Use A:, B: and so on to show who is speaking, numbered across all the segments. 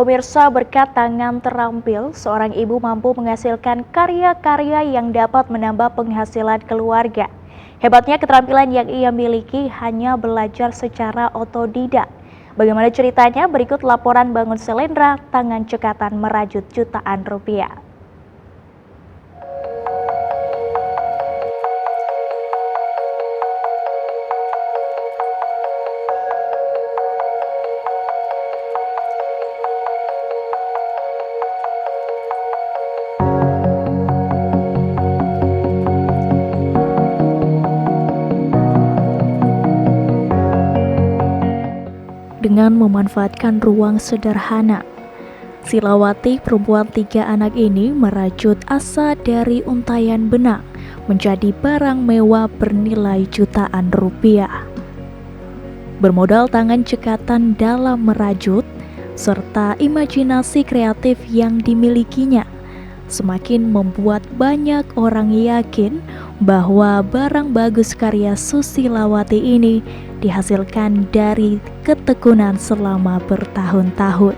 A: Pemirsa, berkat tangan terampil, seorang ibu mampu menghasilkan karya-karya yang dapat menambah penghasilan keluarga. Hebatnya keterampilan yang ia miliki hanya belajar secara otodidak. Bagaimana ceritanya? Berikut laporan Bangun Selendra, tangan cekatan merajut jutaan rupiah. Dengan memanfaatkan ruang sederhana, Silawati, perempuan 3 anak ini merajut asa dari untayan benang menjadi barang mewah bernilai jutaan rupiah. Bermodal tangan cekatan dalam merajut serta imajinasi kreatif yang dimilikinya, semakin membuat banyak orang yakin bahwa barang bagus karya Susilawati ini dihasilkan dari ketekunan selama bertahun-tahun.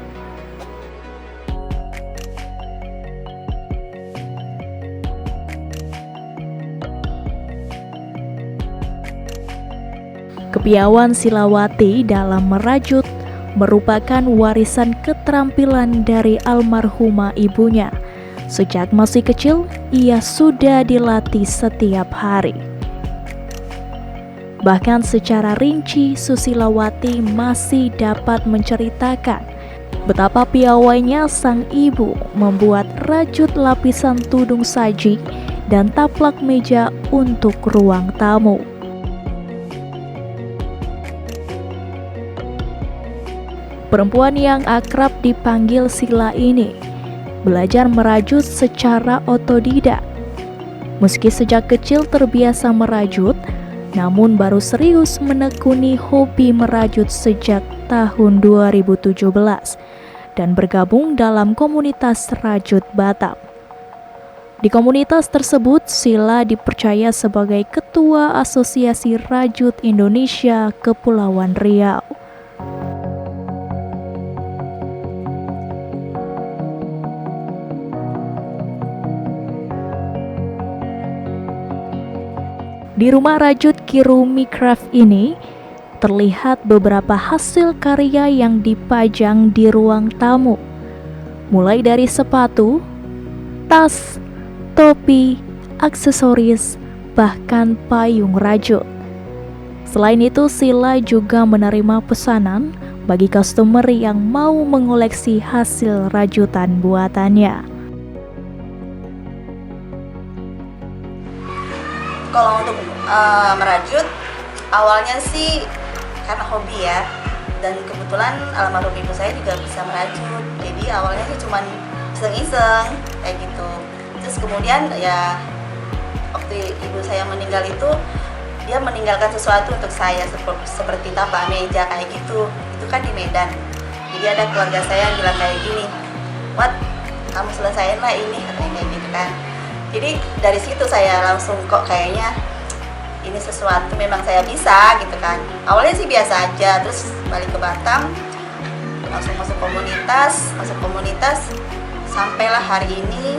A: Kepiawaian Silawati dalam merajut merupakan warisan keterampilan dari almarhumah ibunya. Sejak masih kecil, ia sudah dilatih setiap hari. Bahkan secara rinci, Susilawati masih dapat menceritakan betapa piawainya sang ibu membuat rajut lapisan tudung saji dan taplak meja untuk ruang tamu. Perempuan yang akrab dipanggil Sila ini belajar merajut secara otodidak. Meski sejak kecil terbiasa merajut, namun baru serius menekuni hobi merajut sejak tahun 2017 dan bergabung dalam komunitas rajut Batam. Di komunitas tersebut, Sila dipercaya sebagai Ketua Asosiasi Rajut Indonesia Kepulauan Riau. Di rumah rajut Kirumi Craft ini, terlihat beberapa hasil karya yang dipajang di ruang tamu. Mulai dari sepatu, tas, topi, aksesoris, bahkan payung rajut. Selain itu, Sila juga menerima pesanan bagi customer yang mau mengoleksi hasil rajutan buatannya.
B: Kalau untuk merajut, awalnya sih karena hobi ya, dan kebetulan almarhum ibu saya juga bisa merajut. Jadi awalnya sih cuman iseng-iseng kayak gitu. Terus kemudian ya waktu ibu saya meninggal itu, dia meninggalkan sesuatu untuk saya seperti tapak meja kayak gitu. Itu kan di Medan. Jadi ada keluarga saya yang bilang kayak gini, "Wat, kamu selesaiin lah ini," katanya kayak gitu kan. Jadi dari situ saya langsung kok kayaknya ini sesuatu memang saya bisa gitu kan. Awalnya sih biasa aja, terus balik ke Batam, langsung masuk komunitas, sampailah hari ini.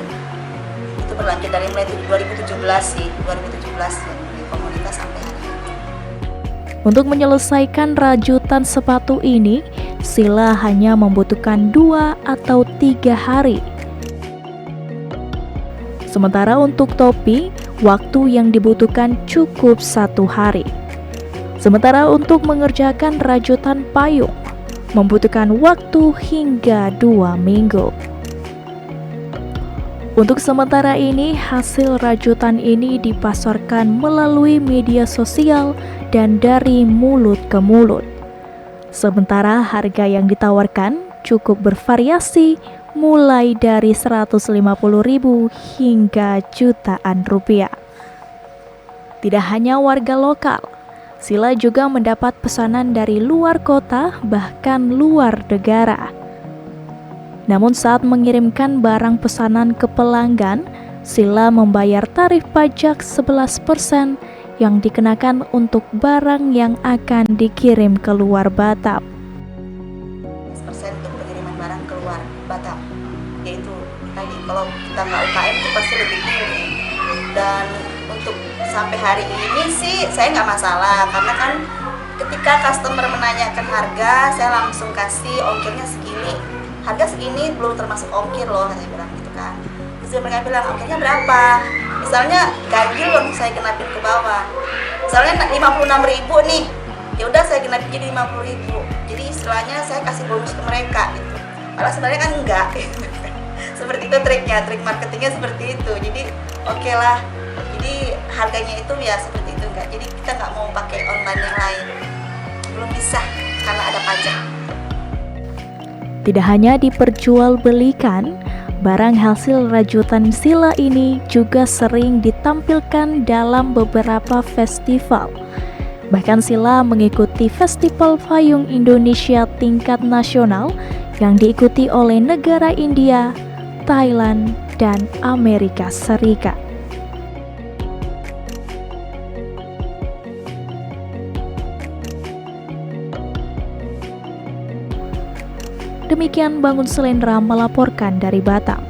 B: Itu berlanjut dari mulai 2017 di komunitas sampai hari ini.
A: Untuk menyelesaikan rajutan sepatu ini, Sila hanya membutuhkan 2 atau 3 hari. Sementara untuk topi, waktu yang dibutuhkan cukup 1 hari. Sementara untuk mengerjakan rajutan payung, membutuhkan waktu hingga 2 minggu. Untuk sementara ini, hasil rajutan ini dipasarkan melalui media sosial dan dari mulut ke mulut. Sementara harga yang ditawarkan cukup bervariasi, mulai dari 150.000 hingga jutaan rupiah. Tidak hanya warga lokal, Sila juga mendapat pesanan dari luar kota, bahkan luar negara. Namun saat mengirimkan barang pesanan ke pelanggan, Sila membayar tarif pajak 11% yang dikenakan untuk barang yang akan dikirim ke luar Batam.
B: 10% untuk pengiriman barang barang keluar Batam. Yaitu tadi kalau kita nggak UKM itu pasti lebih tinggi. Dan untuk sampai hari ini sih saya nggak masalah, karena kan ketika customer menanyakan harga, saya langsung kasih ongkirnya segini. Harga segini belum termasuk ongkir loh, saya bilang gitu kan. Terus mereka bilang ongkirnya berapa? Misalnya ganjil langsung saya genapin ke bawah. Misalnya 56.000 nih, ya udah saya genapin jadi 50.000. Jadi istilahnya saya kasih bonus ke mereka gitu. Padahal sebenarnya kan enggak. Seperti itu triknya, trik marketingnya seperti itu. Jadi oke lah. Jadi harganya itu ya seperti itu enggak. Jadi kita nggak mau pakai online yang lain. Belum bisa karena ada pajak.
A: Tidak hanya diperjualbelikan, barang hasil rajutan Sila ini juga sering ditampilkan dalam beberapa festival. Bahkan Sila mengikuti Festival Payung Indonesia tingkat nasional yang diikuti oleh negara India, Thailand, dan Amerika Serikat. Demikian Bangun Selendra melaporkan dari Batam.